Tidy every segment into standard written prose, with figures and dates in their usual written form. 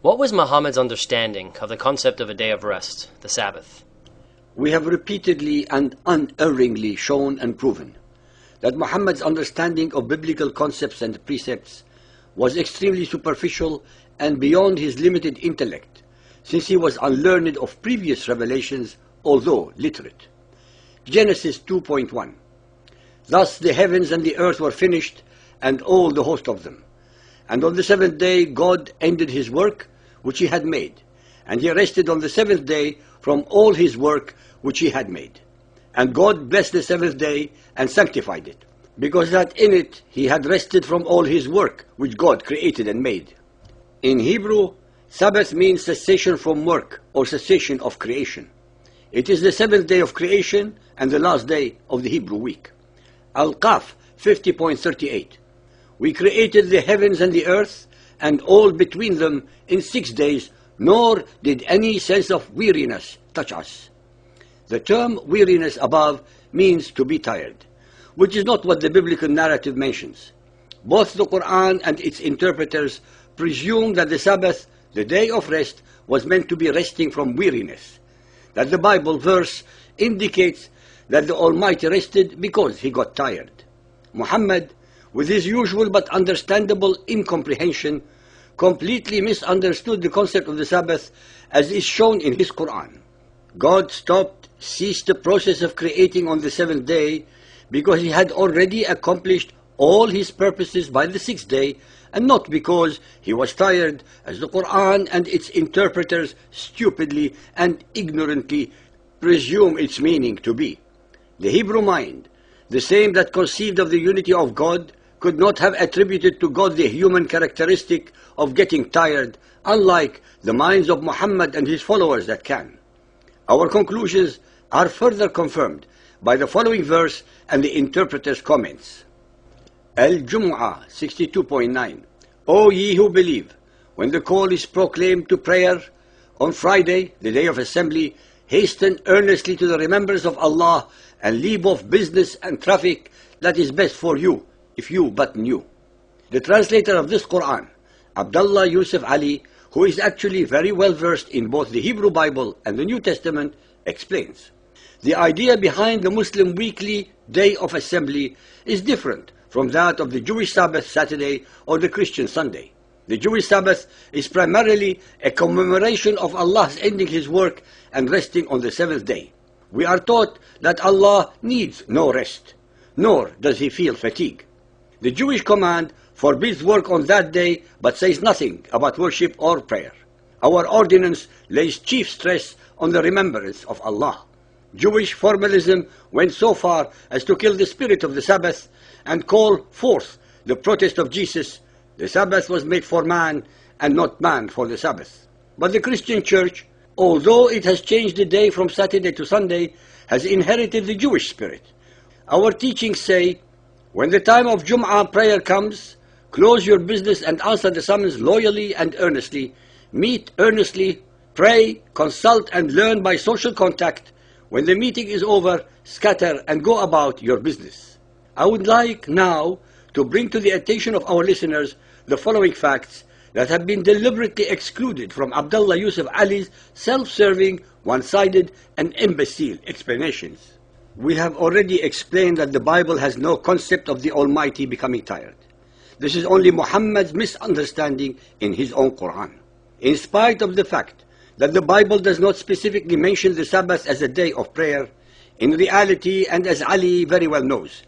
What was Muhammad's understanding of the concept of a day of rest, the Sabbath? We have repeatedly and unerringly shown and proven that Muhammad's understanding of biblical concepts and precepts was extremely superficial and beyond his limited intellect, since he was unlearned of previous revelations, although literate. Genesis 2.1. Thus the heavens and the earth were finished, and all the host of them. And on the seventh day God ended his work which he had made, and he rested on the seventh day from all his work which he had made. And God blessed the seventh day and sanctified it, because that in it he had rested from all his work which God created and made. In Hebrew, Sabbath means cessation from work or cessation of creation. It is the seventh day of creation and the last day of the Hebrew week. Al-Qaf 50.38. We created the heavens and the earth and all between them in 6 days, nor did any sense of weariness touch us. The term weariness above means to be tired, which is not what the biblical narrative mentions. Both the Quran and its interpreters presume that the Sabbath, the day of rest, was meant to be resting from weariness, that the Bible verse indicates that the Almighty rested because he got tired. Muhammad, with his usual but understandable incomprehension, completely misunderstood the concept of the Sabbath as is shown in his Quran. God ceased the process of creating on the seventh day because he had already accomplished all his purposes by the sixth day, and not because he was tired, as the Quran and its interpreters stupidly and ignorantly presume its meaning to be. The Hebrew mind, the same that conceived of the unity of God, could not have attributed to God the human characteristic of getting tired, unlike the minds of Muhammad and his followers that can. Our conclusions are further confirmed by the following verse and the interpreter's comments. Al-Jumu'ah 62.9. O ye who believe, when the call is proclaimed to prayer on Friday, the day of assembly, hasten earnestly to the remembrance of Allah and leave off business and traffic. That is best for you, if you but knew. The translator of this Quran, Abdullah Yusuf Ali, who is actually very well versed in both the Hebrew Bible and the New Testament, explains. The idea behind the Muslim weekly day of assembly is different from that of the Jewish Sabbath Saturday or the Christian Sunday. The Jewish Sabbath is primarily a commemoration of Allah's ending his work and resting on the seventh day. We are taught that Allah needs no rest, nor does he feel fatigue. The Jewish command forbids work on that day, but says nothing about worship or prayer. Our ordinance lays chief stress on the remembrance of Allah. Jewish formalism went so far as to kill the spirit of the Sabbath and call forth the protest of Jesus. The Sabbath was made for man and not man for the Sabbath. But the Christian Church, although it has changed the day from Saturday to Sunday, has inherited the Jewish spirit. Our teachings say, when the time of Jum'ah prayer comes, close your business and answer the summons loyally and earnestly. Meet earnestly, pray, consult and learn by social contact. When the meeting is over, scatter and go about your business. I would like now to bring to the attention of our listeners the following facts that have been deliberately excluded from Abdullah Yusuf Ali's self-serving, one-sided and imbecile explanations. We have already explained that the Bible has no concept of the Almighty becoming tired. This is only Muhammad's misunderstanding in his own Quran. In spite of the fact that the Bible does not specifically mention the Sabbath as a day of prayer, in reality, and as Ali very well knows,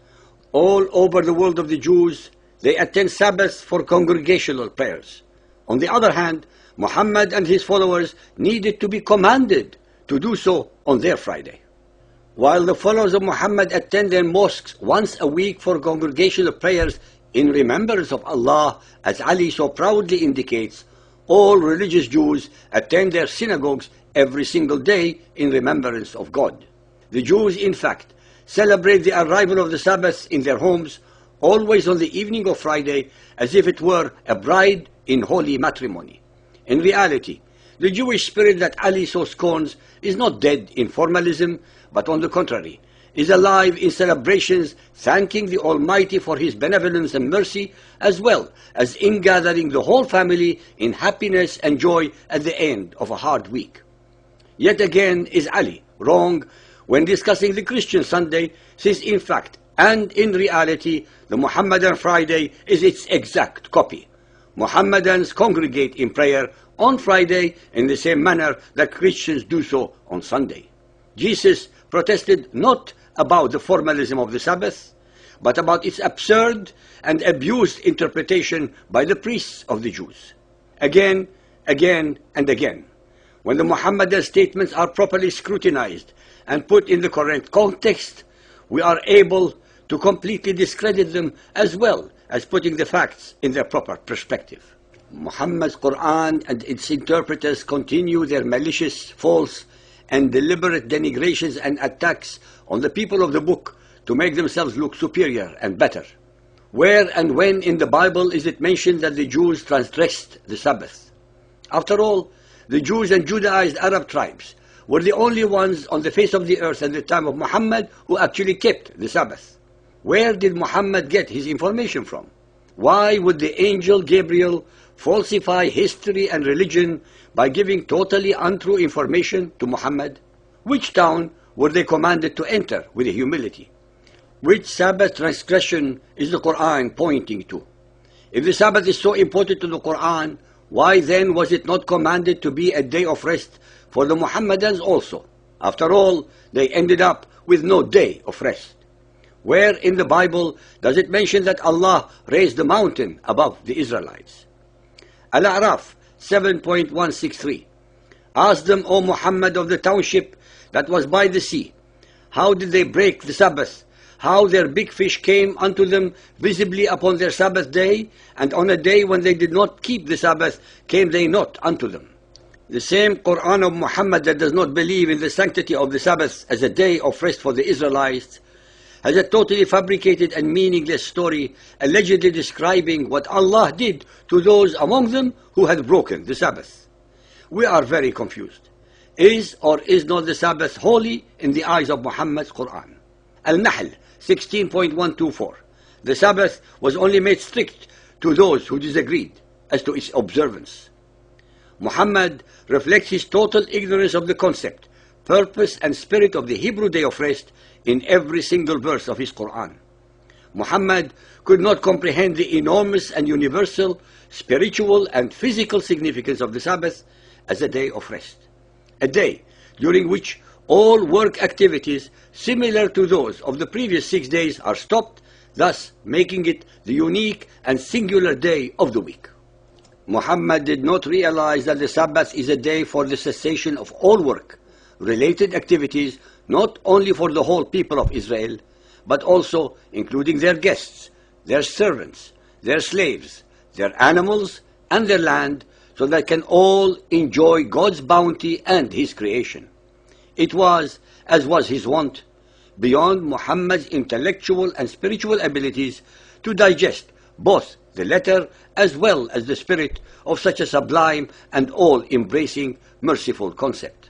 all over the world of the Jews, they attend Sabbath for congregational prayers. On the other hand, Muhammad and his followers needed to be commanded to do so on their Friday. While the followers of Muhammad attend their mosques once a week for congregational prayers in remembrance of Allah, as Ali so proudly indicates, all religious Jews attend their synagogues every single day in remembrance of God. The Jews, in fact, celebrate the arrival of the Sabbath in their homes, always on the evening of Friday, as if it were a bride in holy matrimony. In reality, the Jewish spirit that Ali so scorns is not dead in formalism, but on the contrary, is alive in celebrations thanking the Almighty for His benevolence and mercy, as well as in gathering the whole family in happiness and joy at the end of a hard week. Yet again is Ali wrong when discussing the Christian Sunday, since in fact and in reality the Muhammadan Friday is its exact copy. Muhammadans congregate in prayer on Friday in the same manner that Christians do so on Sunday. Jesus protested not about the formalism of the Sabbath, but about its absurd and abused interpretation by the priests of the Jews. Again, again, and again, when the Muhammadan statements are properly scrutinized and put in the correct context, we are able to completely discredit them as well as putting the facts in their proper perspective. Muhammad's Quran and its interpreters continue their malicious, false, and deliberate denigrations and attacks on the people of the book to make themselves look superior and better. Where and when in the Bible is it mentioned that the Jews transgressed the Sabbath? After all, the Jews and Judaized Arab tribes were the only ones on the face of the earth at the time of Muhammad who actually kept the Sabbath. Where did Muhammad get his information from? Why would the angel Gabriel falsify history and religion by giving totally untrue information to Muhammad? Which town were they commanded to enter with humility? Which Sabbath transgression is the Quran pointing to? If the Sabbath is so important to the Quran, why then was it not commanded to be a day of rest for the Muhammadans also? After all, they ended up with no day of rest. Where in the Bible does it mention that Allah raised the mountain above the Israelites? Al-A'raf 7.163. Ask them, O Muhammad, of the township that was by the sea. How did they break the Sabbath? How their big fish came unto them visibly upon their Sabbath day, and on a day when they did not keep the Sabbath came they not unto them. The same Quran of Muhammad that does not believe in the sanctity of the Sabbath as a day of rest for the Israelites has a totally fabricated and meaningless story allegedly describing what Allah did to those among them who had broken the Sabbath. We are very confused. Is or is not the Sabbath holy in the eyes of Muhammad's Quran? Al-Nahl 16.124. The Sabbath was only made strict to those who disagreed as to its observance. Muhammad reflects his total ignorance of the concept, purpose and spirit of the Hebrew day of rest in every single verse of his Quran. Muhammad could not comprehend the enormous and universal spiritual and physical significance of the Sabbath as a day of rest, a day during which all work activities similar to those of the previous 6 days are stopped, thus making it the unique and singular day of the week. Muhammad did not realize that the Sabbath is a day for the cessation of all work-related activities, not only for the whole people of Israel, but also including their guests, their servants, their slaves, their animals, and their land, so that can all enjoy God's bounty and His creation. It was, as was his wont, beyond Muhammad's intellectual and spiritual abilities to digest both the letter as well as the spirit of such a sublime and all-embracing, merciful concept.